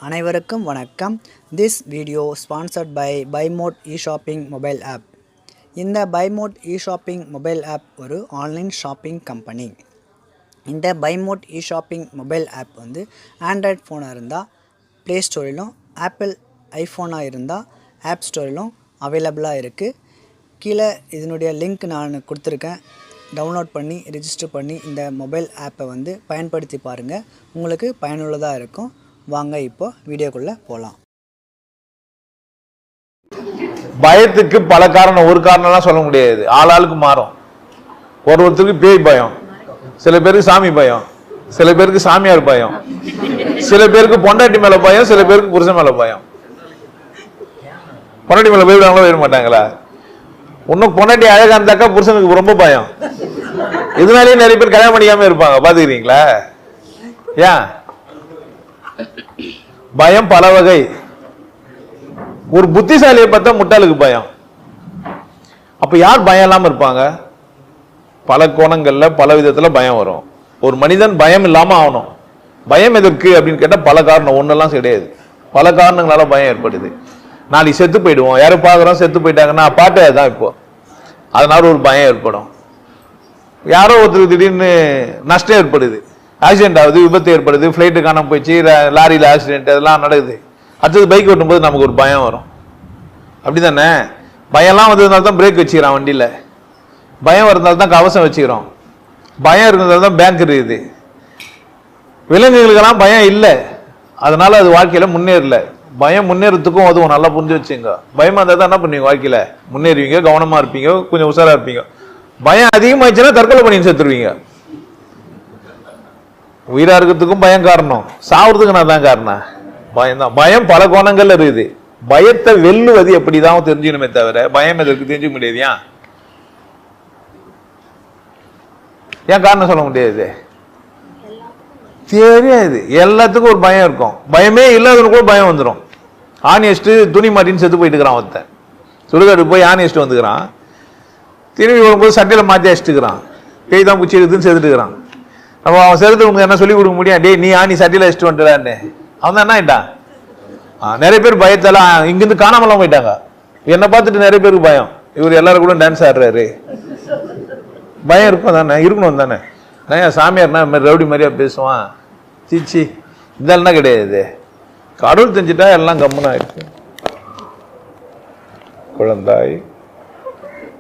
அனைவருக்கும் வணக்கம். This video sponsored by BuyMode e-shopping mobile app. இந்த BuyMode e-shopping mobile app ஒரு ஆன்லைன் ஷாப்பிங் கம்பெனி. இந்த BuyMode e-shopping mobile app வந்து Android ஃபோனாக இருந்தால் ப்ளே ஸ்டோரிலும், ஆப்பிள் ஐஃபோனாக இருந்தால் ஆப் ஸ்டோரிலும் அவைலபிளாக இருக்குது. கீழே இதனுடைய லிங்க் நான் கொடுத்துருக்கேன். டவுன்லோட் பண்ணி ரிஜிஸ்டர் பண்ணி இந்த மொபைல் ஆப்பை வந்து பயன்படுத்தி பாருங்கள். உங்களுக்கு பயனுள்ளதாக இருக்கும். வாங்க இப்போ வீடியோக்குள்ளே போகலாம். பயத்துக்கு பல காரணம், ஒரு காரணம்லாம் சொல்ல முடியாது. ஆளாளுக்கு மாறும். ஒருத்தருக்கு பேய் பயம், சில பேருக்கு சாமி பயம், சில பேருக்கு சாமியார் பயம், சில பேருக்கு பொண்டாட்டி மேல பயம், சில பேருக்கு புருஷன் மேல பயம். பொண்டாட்டி மேல போயிடுவாங்களோ போயிட மாட்டாங்களா? இன்னும் பொண்டாட்டி அழகா இருந்தாக்கா புருஷனுக்கு ரொம்ப பயம். இதனாலேயே நிறைய பேர் கல்யாணம் பண்ணிக்காம இருப்பாங்க. பாத்துக்கிறீங்களா? ஏன் பயம் பல வகை. ஒரு புத்திசாலியை பார்த்தா முட்டாளுக்கு பயம். அப்ப யார் பயம் இல்லாம இருப்பாங்க? பல கோணங்கள்ல பல விதத்துல பயம் வரும். ஒரு மனிதன் பயம் இல்லாம ஆகணும். பயம் எதற்கு அப்படின்னு கேட்டா பல காரணம், ஒன்னெல்லாம் கிடையாது. பல காரணங்களால பயம் ஏற்படுது. நாளைக்கு செத்து போயிடுவோம், யாரும் பாக்குறோம் செத்து போயிட்டாங்கன்னா பாட்டே தான் இப்போ. அதனால ஒரு பயம் ஏற்படும். யாரோ ஒருத்தருக்கு திடீர்னு நஷ்டம் ஏற்படுது, ஆக்சிடென்ட் ஆகுது, விபத்து ஏற்படுது, ஃபிளைட்டு காணாம போயிடுச்சு, லாரியில் ஆக்சிடென்ட், அதெல்லாம் நடக்குது. அடுத்தது பைக் ஓட்டும்போது நமக்கு ஒரு பயம் வரும். அப்படிதானே? பயம்லாம் வந்ததுனால தான் பிரேக் வச்சுக்கிறான் வண்டியில். பயம் வரதுனால தான் கவசம் வச்சுக்கிறோம். பயம் இருக்கிறதால தான் பேங்க் இருக்குது. விலங்குகளுக்கெல்லாம் பயம் இல்லை, அதனால அது வாழ்க்கையில முன்னேறல. பயம் முன்னேறதுக்கும் அதுவும் நல்லா புரிஞ்சு வச்சுங்க. பயமா இருந்தால் தான் என்ன பண்ணுவீங்க? வாழ்க்கையில முன்னேறுவீங்க, கவனமா இருப்பீங்க, கொஞ்சம் உஷாரா இருப்பீங்க. பயம் அதிகமாயிடுச்சுன்னா தற்கொலை பண்ணி செத்துருவீங்க. உயிரா இருக்கிறதுக்கும் பயம் காரணம், சாவுறதுக்கு நான் தான் காரணம். பயம் தான். பயம் பல கோணங்கள்ல இருக்குது. பயத்தை வெல்லுவது எப்படிதான் தெரிஞ்சுக்கணுமே தவிர பயம் எதற்கு தெரிஞ்சுக்க முடியாது. ஏன் காரணம் சொல்ல முடியாது? தெரியாது. எல்லாத்துக்கும் ஒரு பயம் இருக்கும். பயமே இல்லாதவனுக்கு கூட பயம் வந்துடும். ஆணி அடிச்சுட்டு துணி மாட்டின்னு செத்து போயிட்டு இருக்கிறான் ஒருத்தன். சுடுகாடு போய் ஆணி அடிச்சுட்டு வந்துக்கிறான். திரும்பி வரும்போது சட்டையில மாற்றி அடிச்சுட்டுக்கிறான். பேய் தான் பூச்சி எடுத்துன்னு செத்துட்டுக்கிறான். அப்போ அவன் செலுத்து என்ன சொல்லி கொடுக்க முடியும்? டே நீ ஆணி சட்டையில அடிச்சுட்டு வந்துடான்னு. அவன் தான் என்ன ஆயிட்டான்? நிறைய பேர் பயத்தால இங்கிருந்து காணாமலாம் போயிட்டாங்க. என்னை பார்த்துட்டு நிறைய பேருக்கு பயம். இவர் எல்லாரும் கூட டான்ஸ் ஆடுறாரு. பயம் இருக்கும் தானே, இருக்கணும் தானே. சாமியார்னா ரவுடி மாதிரியா பேசுவான். சீச்சி, இதெல்லாம் கிடையாது. கடவுள் தெரிஞ்சிட்டா எல்லாம் கம்முன்னு ஆயிடுச்சு. குழந்தாய்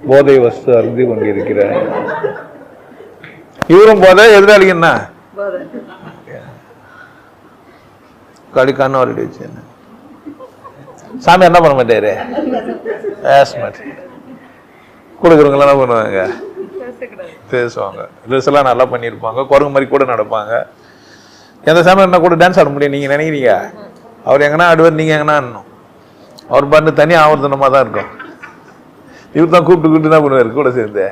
போதை வஸ்து அருந்தி கொண்டிருக்கிற இவரும் போத எதிராளிக்கு என்ன கடிக்கான ஒரு சாமி என்ன பண்ண மாட்டாரு? கொடுக்குறவங்க என்ன பண்ணுவாங்க? பேசுவாங்க. ட்ரெஸ் எல்லாம் நல்லா பண்ணியிருப்பாங்க, குரங்கு மாதிரி கூட நடப்பாங்க. எந்த சாமி என்ன கூட டான்ஸ் ஆட முடியும் நீங்க நினைக்கிறீங்க? அவர் எங்கன்னா ஆடுவார், நீங்க எங்கன்னா ஆடணும். அவர் பாட்டு தனி ஆவர்த்தனமா தான் இருக்கும். இவர் தான் கூப்பிட்டு தான் பண்ணுவார் கூட சேர்ந்து.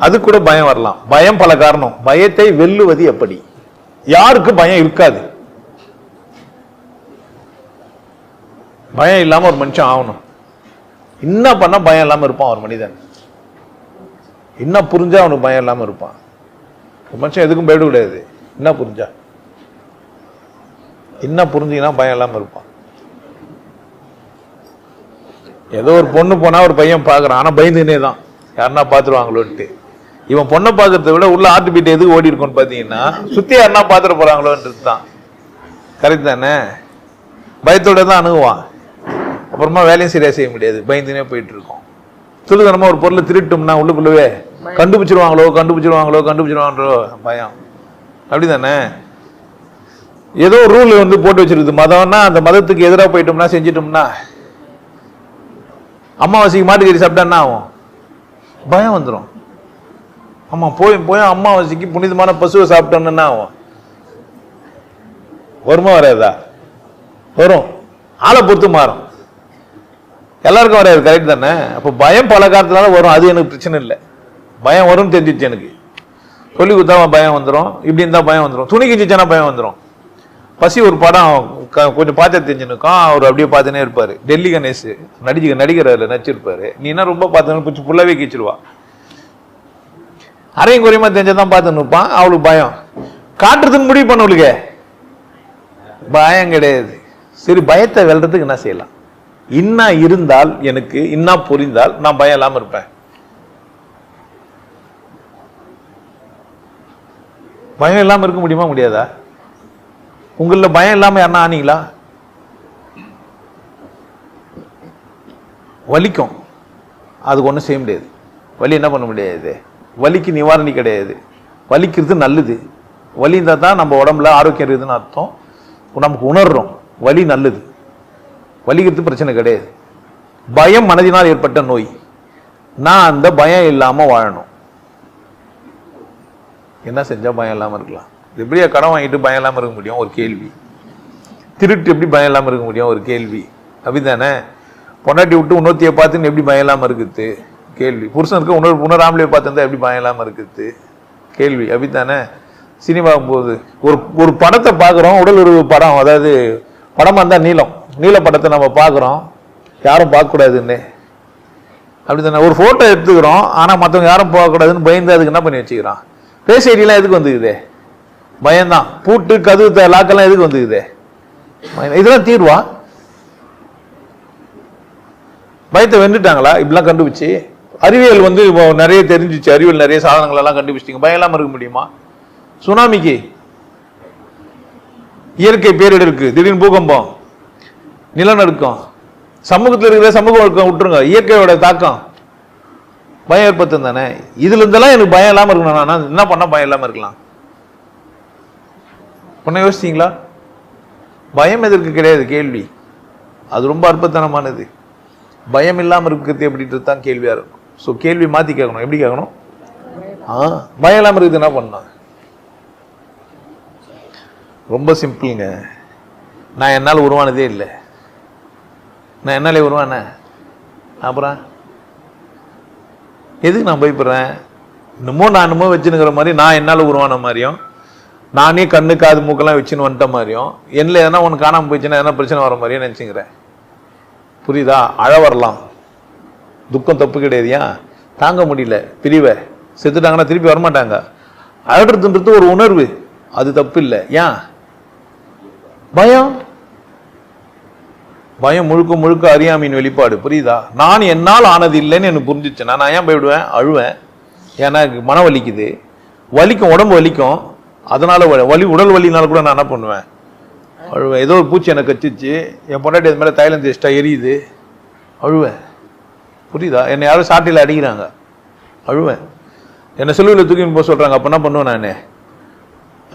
அது கூட பயம் வரலாம். பயம் பல காரணம். பயத்தை வெல்லுவது எப்படி? யாருக்கு பயம் இருக்காது? பயம் இல்லாம ஒரு மனுஷன் ஆகணும். என்ன பண்ண பயம் இல்லாம இருப்பான் ஒரு மனிதன்? என்ன புரிஞ்சா அவனுக்கு பயம் இல்லாம இருப்பான்? ஒரு மனுஷன் எதுக்கும் போயிட கூடாது. என்ன புரிஞ்சா, என்ன புரிஞ்சுங்கன்னா பயம் இல்லாம இருப்பான். ஏதோ ஒரு பொண்ணு போனா ஒரு பையன் பாக்குறான், ஆனா பயந்துனே தான், யாருன்னா பாத்துருவாங்களோன்ட்டு. இவன் பொண்ணை பாக்குறத விட உள்ள ஆட்டு பீட்டு எதுக்கு ஓடி இருக்கும்னு பாத்தீங்கன்னா சுத்தி யாருன்னா பாத்துட்டு போறாங்களோன்றது தான். கரெக்ட் தானே? பயத்தோட தான் அணுகுவான். அப்புறமா வேலையும் சரியா செய்ய முடியாது, பயந்துனே போயிட்டு இருக்கோம். துடுதனமா ஒரு பொருளை திருட்டோம்னா உள்ளுக்குள்ளவே கண்டுபிடிச்சிருவாங்களோ பயம். அப்படிதானே? ஏதோ ரூல் வந்து போட்டு வச்சிருக்கு. மதம்னா அந்த மதத்துக்கு எதிராக போயிட்டோம்னா, செஞ்சிட்டோம்னா, அம்மாவாசைக்கு மாட்டுக்கறி சாப்பிட்டா என்ன ஆகும்? பயம் வந்துடும். ஆமா, போய் அம்மாவாசைக்கு புனிதமான பசுவை சாப்பிட்டோம்னு என்ன ஆகும்? வருமா வராதா? வரும். ஆளை பொறுத்து மாறும். எல்லாருக்கும் வராது. கரெக்ட் தானே? அப்ப பயம் பல காலத்தினால வரும். அது எனக்கு பிரச்சனை இல்லை. பயம் வரும் தெரிஞ்சிச்சு எனக்கு. சொல்லி கொடுத்தா பயம் வந்துடும். இப்படி இருந்தா பயம் வந்துடும். துணி கிஞ்சிச்சுன்னா பயம் வந்துடும். பசி ஒரு படம் கொஞ்சம் பார்த்து தெரிஞ்சுனுக்கும். அவர் அப்படியே பார்த்துனே இருப்பாரு. டெல்லி கணேஷ் நடிகர் நடிச்சிருப்பாரு. நீ என்ன ரொம்ப பார்த்து கொஞ்சம் ஃபுல்லாவே கீச்சிருவா. அரையும் குறையமா தெரிஞ்சதான் பார்த்து நிற்பான். அவளுக்கு பயம். காட்டுறதுன்னு முடிவு பண்ணவளுக்கு பயம் கிடையாது. சரி, பயத்தை வெல்றதுக்கு என்ன செய்யலாம்? இன்னா இருந்தால், எனக்கு இன்னா புரிந்தால் நான் பயம் இல்லாம இருப்பேன். பயம் இல்லாம இருக்க முடியுமா? முடியாதா? உங்கள பயம் இல்லாம யாருன்னா ஆனீங்களா? வலிக்கும், அதுக்கு ஒன்றும் செய்ய முடியாது. வலி என்ன பண்ண முடியாது? வலிக்கு நிவாரணி கிடையாது. வலிக்கிறது நல்லது. வலி இருந்தால் தான் நம்ம உடம்புல ஆரோக்கியம் இருக்குதுன்னு அர்த்தம். நமக்கு உணர்றோம் வலி நல்லது. வலிக்கிறது பிரச்சனை கிடையாது. பயம் மனதினால் ஏற்பட்ட நோய். நான் அந்த பயம் இல்லாம வாழணும். என்ன செஞ்சா பயம் இல்லாம இருக்கலாம்? எப்படியா கடன் வாங்கிட்டு பயம் இல்லாம இருக்க முடியும்? ஒரு கேள்வி. திருட்டு எப்படி பயம் இல்லாம இருக்க முடியும்? ஒரு கேள்வி. அப்படித்தானே? பொண்டாட்டி விட்டு இன்னொருத்தியை பார்த்துன்னு எப்படி பயம் இல்லாம இருக்குது? கேள்வி. புருஷனுக்கு உணராமலே பார்த்துருந்தா எப்படி பயம் இல்லாம இருக்குது? கேள்வி. அப்படித்தானே? சினிமா போது ஒரு படத்தை பார்க்குறோம், உடல் உறவு படம், அதாவது படமா இருந்தா நீல படத்தை நம்ம பார்க்குறோம், யாரும் பார்க்கக்கூடாதுன்னு. அப்படித்தானே? ஒரு போட்டோ எடுத்துக்கிறோம், ஆனா மற்றவங்க யாரும் பார்க்கக்கூடாதுன்னு பயந்து அதுக்கு என்ன பண்ணி வச்சுக்கிறான்? பேஸ் ஐடியெல்லாம் எதுக்கு வந்துக்குது? பயம்தான். பூட்டு கதவு லாக்கெல்லாம் எதுக்கு வந்துக்குது? இதெல்லாம் தீர்வா? பயத்தை வெண்டுட்டாங்களா? இப்படிலாம் கண்டுபிடிச்சு அறிவியல் நிறைய தெரிஞ்சிச்சு. அறிவியல் நிறைய சாதனங்கள் எல்லாம் கண்டுபிடிச்சிங்க. பயம் இல்லாம இருக்க முடியுமா? சுனாமிக்கு, இயற்கை பேரிடருக்கு, திடீர்னு பூகம்பம், நிலநடுக்கம், சமூகத்தில் இருக்கிற சமூகம் விட்டுருங்க, இயற்கையோட தாக்கம் பயம் ஏற்படுத்தும் தானே. இதுல இருந்தெல்லாம் எனக்கு பயம் இல்லாம இருக்கணும். நான் என்ன பண்ண பயம் இல்லாம இருக்கலாம்? பண்ண யோசிச்சிங்களா? பயம் எதற்கு கிடையாது கேள்வி. அது ரொம்ப அற்புதமானது. பயம் இல்லாம இருக்கிறது எப்படின்றது தான் கேள்வியா இருக்கும். ஸோ கேள்வி மாத்தி கேட்கணும். எப்படி கேட்கணும்? பயம் இல்லாம இருக்குது என்ன பண்ணணும்? ரொம்ப சிம்பிளுங்க. நான் என்னால் உருவானதே இல்லை. நான் என்னாலே உருவானே? அப்புறம் எதுக்கு நான் பயப்படுறேன்? நான் என்னமோ வச்சுனுங்கிற மாதிரி, நான் என்னால் உருவான மாதிரியும், நானே கண்ணு காது மூக்கெல்லாம் வச்சுன்னு வந்துட்ட மாதிரியும், என்ன எதனா ஒன்று காணாமல் போயிடுச்சுன்னா எதனா பிரச்சனை வர மாதிரியும் நினச்சிக்கிறேன். புரியுதா? அழ வரலாம், துக்கம் தப்பு கிடையாதுயா. தாங்க முடியல பிரிவை, செத்துட்டாங்கன்னா திருப்பி வரமாட்டாங்க. அழறதுன்றது ஒரு உணர்வு, அது தப்பு இல்லை. ஏன் பயம்? பயம் முழுக்க முழுக்க அறியாமையின் வெளிப்பாடு. புரியுதா? நான் என்னால் ஆனது இல்லைன்னு எனக்கு புரிஞ்சிச்சுன்னா நான் ஏன் போயிடுவேன்? அழுவேன். ஏன்னா மன வலிக்குது, வலிக்கும், உடம்பு வலிக்கும். அதனால வலி, உடல் வலினால கூட நான் என்ன பண்ணுவேன்? அழுவேன். ஏதோ ஒரு பூச்சி எனக்கு கச்சிச்சு, என் பொண்டாட்டி அது மேலே தைலம் தேய்ச்சிட்டா எரியுது, அழுவேன். புரியுதா? என்னை யாரும் சாட்டியில் அடிக்கிறாங்க, அழுவேன். என்னை செல்லுவில் தூக்கின்னு போக சொல்றாங்க, அப்ப என்ன பண்ணுவேன்? நான்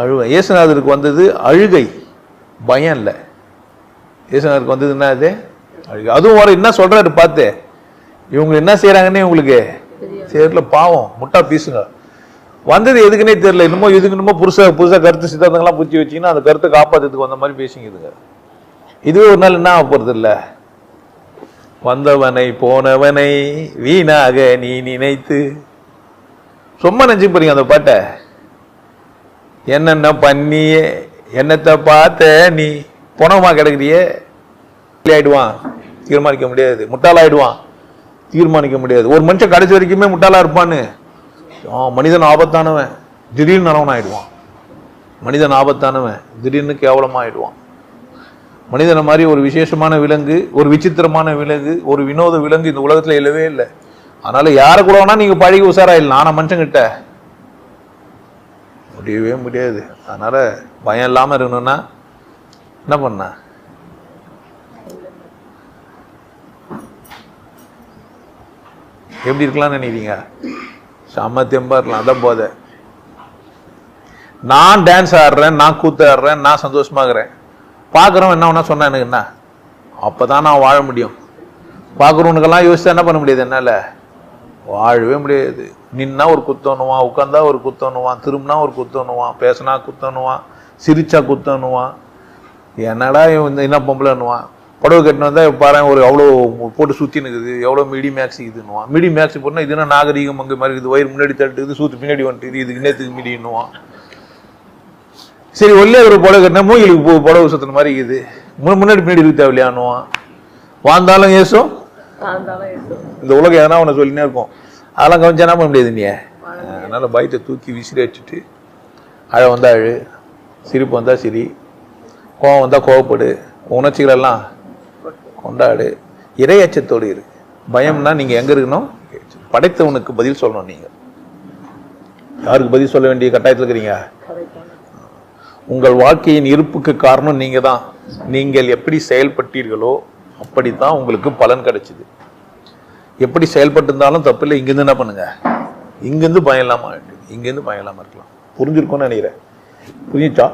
அழுவேன். இயேசுநாதருக்கு வந்தது அழுகை, பயம் இல்லை. இயேசுநாதருக்கு வந்தது என்ன? அது அழுகை. அதுவும் வர என்ன சொல்றாரு பார்த்து, இவங்க என்ன செய்யறாங்கன்னே உங்களுக்கு தெரியல. பாவம் முட்டா பீசுங்க. வந்தது எதுக்குன்னே தெரியல. இன்னமும் எதுக்குன்னு புதுசா கருத்து சித்தாந்தங்கள்லாம் பூச்சி வச்சிங்கன்னா அந்த கருத்தை காப்பாத்துறதுக்கு வந்த மாதிரி பேசிங்குதுங்க. இதுவே ஒரு நாள் என்ன ஆக போறது இல்ல? வந்தவனை போனவனை வீணாக நீ நினைத்து, சும்மா நினைச்சு போறீங்க அந்த பாட்டை. என்னென்ன பண்ணியே, என்னத்தை பார்த்த நீ, போனவமா கிடக்குறியே. ஆயிடுவான், தீர்மானிக்க முடியாது. முட்டாளாயிடுவான், தீர்மானிக்க முடியாது. ஒரு மனுஷன் கடைசி வரைக்குமே முட்டாளா இருப்பான்னு. மனிதன் ஆபத்தானவன், திடீர்னு நல்லவன் ஆயிடுவான். மனிதன் ஆபத்தானவன், திடீர்னு கேவலமா ஆயிடுவான். மனிதனை மாதிரி ஒரு விசேஷமான விலங்கு, ஒரு விசித்திரமான விலங்கு, ஒரு வினோத விலங்கு இந்த உலகத்துல இல்லவே இல்லை. அதனால யாரை கூட வேணா நீங்க பழகி உசாராயிடலாம். ஆனா மனுஷங்கிட்ட முடியவே முடியாது. அதனால பயம் இல்லாம இருக்கணும்னா என்ன பண்ண? எப்படி இருக்கலாம்னு நினைக்கிறீங்க? செம்ம தெம்பா இருக்கலாம். அதான் போத. நான் டான்ஸ் ஆடுறேன், நான் கூத்து ஆடுறேன், நான் சந்தோஷமாகறேன். பாக்குறவன் என்ன வேணா சொன்னா எனக்கு என்ன? அப்பதான் நான் வாழ முடியும். பாக்குறவனுக்கெல்லாம் யோசிச்சா என்ன பண்ண முடியாது? என்னால வாழவே முடியாது. நின்னா ஒரு குத்தணுவான், உட்காந்தா ஒரு குத்தணுவான், திரும்பினா ஒரு குத்தணுவான், பேசினா குத்தணுவான், சிரிச்சா குத்தணுவான். என்னடா என்ன பொம்பளைன்னுவான். புடவை கட்டினு வந்தா பாரு ஒரு அவ்வளோ போட்டு சுத்தி நிற்குது, எவ்வளோ மீடி மேக்ஸ் இதுன்னுவான். மீடி மேக்ஸ் போட்டா இதுனா நாகரீகம் அங்கே மாதிரி இருக்குது, வயிறு முன்னாடி தட்டுது, சூத்து பின்னாடி வந்துட்டு, இதுக்கு நேற்றுக்கு மீடின்னுவான். சரி ஒல்லே ஒரு புடவை கட்டினா மூங்கிலுக்கு புடவை சுத்தின மாதிரி இருக்குது, முன்னாடி பின்னாடி இருக்கு தேவையானுவான். வாழ்ந்தாலும் ஏசும், இந்த உலகம் எதனா ஒன்று சொல்லினே இருக்கும். அதெல்லாம் கவனிச்சா என்ன பண்ண முடியாது நீ. அதனால பயத்தை தூக்கி விசிறி வச்சுட்டு, அழ வந்தா அழு, சிரிப்பு வந்தா சிரி, கோவம் வந்தால் கோவப்படு, உணர்ச்சிகள் எல்லாம் கொண்டாடு, இறை அச்சத்தோடு இரு. பயம்னா நீங்க எங்க இருக்கணும்? படைத்தவனுக்கு பதில் சொல்லணும். நீங்க யாருக்கு பதில் சொல்ல வேண்டிய கட்டாயத்தில் இருக்கிறீங்க? உங்கள் வாழ்க்கையின் இருப்புக்கு காரணம் நீங்க தான். நீங்கள் எப்படி செயல்பட்டீர்களோ அப்படித்தான் உங்களுக்கு பலன் கிடைச்சது. எப்படி செயல்பட்டு இருந்தாலும் தப்பு இல்லை. இங்கிருந்து என்ன பண்ணுங்க, இங்கிருந்து பயம் இல்லாம இருக்கலாம். புரிஞ்சிருக்கும்னு நினைக்கிறேன். புரிஞ்சுச்சா?